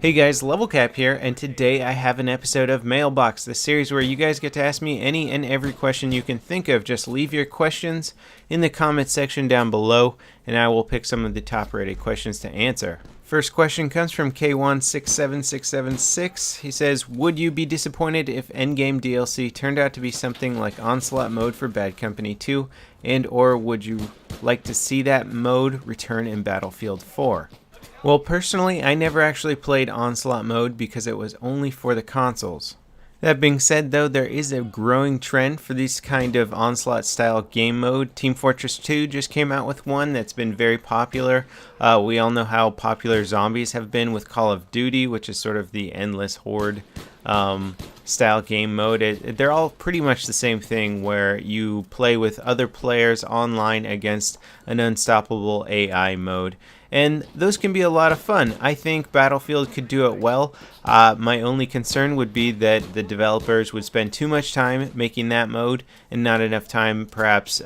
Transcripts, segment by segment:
Hey guys, LevelCap here, and today I have an episode of Mailbox, the series where you guys get to ask me any and every question you can think of. Just leave your questions in the comment section down below, and I will pick some of the top rated questions to answer. First question comes from K167676. He says, would you be disappointed if endgame DLC turned out to be something like Onslaught mode for Bad Company 2, and or would you like to see that mode return in Battlefield 4? Well, personally, I never actually played Onslaught mode because it was only for the consoles. That being said, though, there is a growing trend for this kind of Onslaught-style game mode. Team Fortress 2 just came out with one that's been very popular. We all know how popular zombies have been with Call of Duty, which is sort of the endless horde style game mode. They're all pretty much the same thing, where you play with other players online against an unstoppable AI mode. And those can be a lot of fun. I think Battlefield could do it well. My only concern would be that the developers would spend too much time making that mode and not enough time perhaps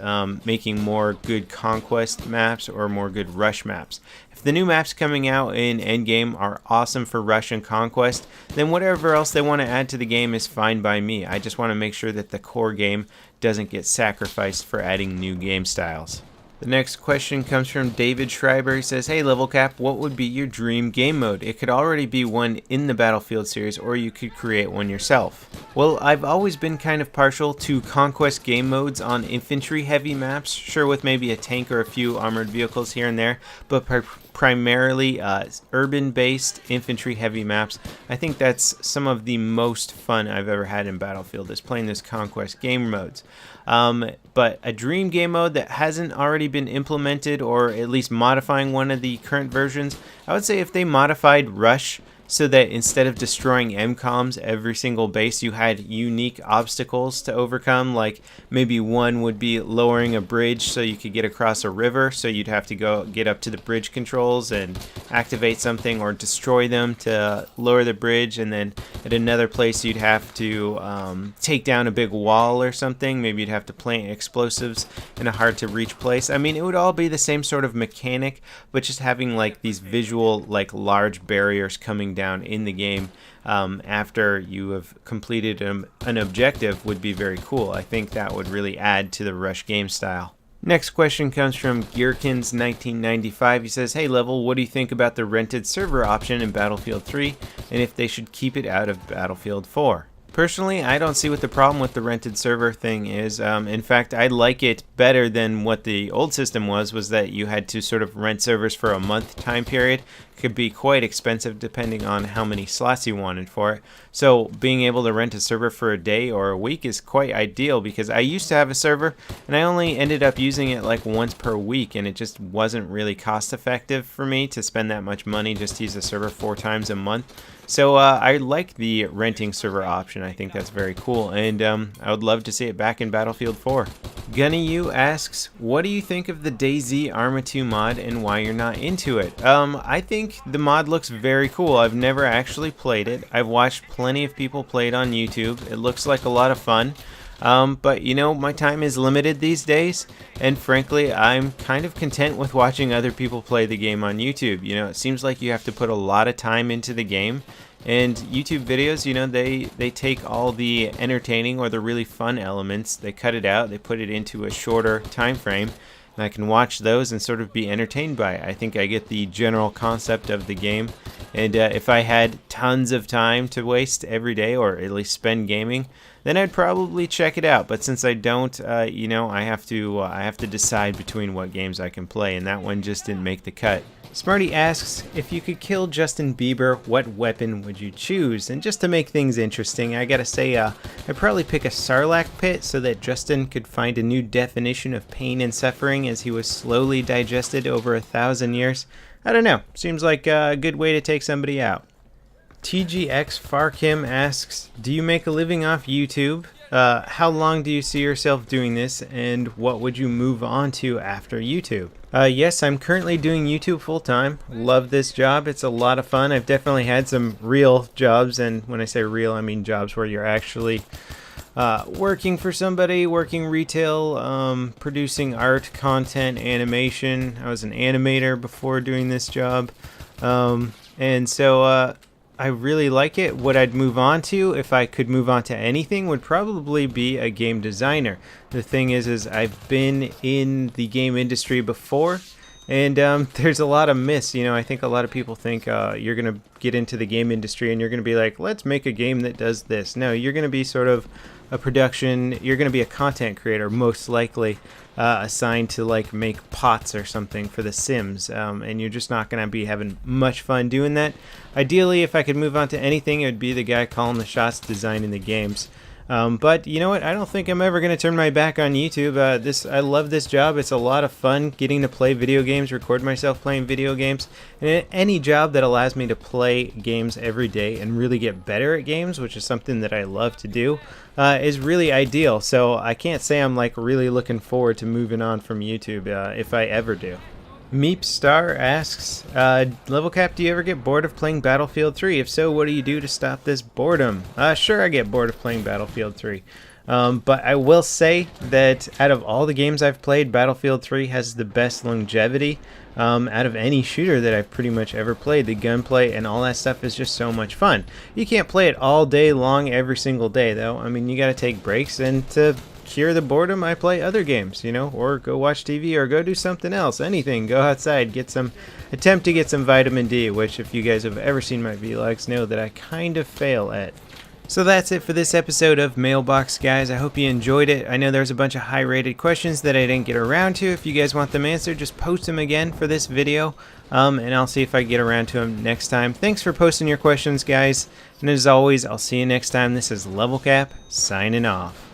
making more good conquest maps or more good rush maps. If the new maps coming out in Endgame are awesome for rush and conquest, then whatever else they want to add to the game is fine by me. I just want to make sure that the core game doesn't get sacrificed for adding new game styles. The next question comes from David Schreiber. He says, hey LevelCap, what would be your dream game mode? It could already be one in the Battlefield series, or you could create one yourself. Well, I've always been kind of partial to conquest game modes on infantry heavy maps, sure, with maybe a tank or a few armored vehicles here and there, but primarily urban based infantry heavy maps. I think that's some of the most fun I've ever had in Battlefield, is playing this conquest game modes. But a dream game mode that hasn't already been implemented, or at least modifying one of the current versions, I would say if they modified Rush so that instead of destroying MCOMs every single base, you had unique obstacles to overcome. Like maybe one would be lowering a bridge so you could get across a river, so you'd have to go get up to the bridge controls and activate something or destroy them to lower the bridge, and then at another place you'd have to take down a big wall or something. Maybe you'd have to plant explosives in a hard to reach place. I mean, it would all be the same sort of mechanic, but just having like these visual, like large barriers coming down in the game after you have completed an objective would be very cool. I think that would really add to the rush game style. Next question comes from Gearkins1995. He says, hey Level, what do you think about the rented server option in Battlefield 3, and if they should keep it out of Battlefield 4? Personally, I don't see what the problem with the rented server thing is. In fact, I like it better than what the old system was that you had to sort of rent servers for a month time period. It could be quite expensive depending on how many slots you wanted for it. So being able to rent a server for a day or a week is quite ideal, because I used to have a server and I only ended up using it like once per week, and it just wasn't really cost effective for me to spend that much money just to use a server 4 times a month. So I like the renting server option. I think that's very cool, and I would love to see it back in Battlefield 4. Gunny U asks, what do you think of the DayZ Arma 2 mod and why you're not into it? I think the mod looks very cool. I've never actually played it. I've watched plenty of people play it on YouTube. It looks like a lot of fun. But you know, my time is limited these days, and frankly I'm kind of content with watching other people play the game on YouTube. You know, it seems like you have to put a lot of time into the game, and YouTube videos, you know, they take all the entertaining or the really fun elements, they cut it out, they put it into a shorter time frame, and I can watch those and sort of be entertained by it. I think I get the general concept of the game, and if I had tons of time to waste every day, or at least spend gaming, then I'd probably check it out. But since I don't, you know, I have to decide between what games I can play, and that one just didn't make the cut. Smarty asks, if you could kill Justin Bieber, what weapon would you choose? And just to make things interesting, I gotta say, I'd probably pick a Sarlacc pit so that Justin could find a new definition of pain and suffering as he was slowly digested over 1,000 years. I don't know, seems like a good way to take somebody out. TGX Farkim asks, do you make a living off YouTube? How long do you see yourself doing this, and what would you move on to after YouTube? Yes, I'm currently doing YouTube full-time. Love this job. It's a lot of fun. I've definitely had some real jobs, and when I say real, I mean jobs where you're actually working for somebody, working retail, producing art, content, animation. I was an animator before doing this job. And so I really like it. What I'd move on to, if I could move on to anything, would probably be a game designer. The thing is I've been in the game industry before, and there's a lot of myths. You know, I think a lot of people think you're going to get into the game industry and you're going to be like, let's make a game that does this. No, you're going to be sort of a production, you're going to be a content creator, most likely, assigned to like make pots or something for The Sims, and you're just not going to be having much fun doing that. Ideally, if I could move on to anything, it would be the guy calling the shots, designing the games. But you know what? I don't think I'm ever going to turn my back on YouTube. I love this job. It's a lot of fun getting to play video games, record myself playing video games, and any job that allows me to play games every day and really get better at games, which is something that I love to do, is really ideal. So I can't say I'm like really looking forward to moving on from YouTube if I ever do. Meep Star asks, LevelCap, do you ever get bored of playing Battlefield 3? If so, what do you do to stop this boredom? Sure, I get bored of playing Battlefield 3. But I will say that out of all the games I've played, Battlefield 3 has the best longevity out of any shooter that I've pretty much ever played. The gunplay and all that stuff is just so much fun. You can't play it all day long every single day, though. I mean, you gotta take breaks, and to cure the boredom, I play other games, you know, or go watch TV or go do something else, anything. Go outside, attempt to get some vitamin D, which if you guys have ever seen my vlogs know that I kind of fail at. So that's it for this episode of Mailbox, guys. I hope you enjoyed it. I know there's a bunch of high-rated questions that I didn't get around to. If you guys want them answered, just post them again for this video, and I'll see if I get around to them next time. Thanks for posting your questions, guys. And as always, I'll see you next time. This is LevelCap, signing off.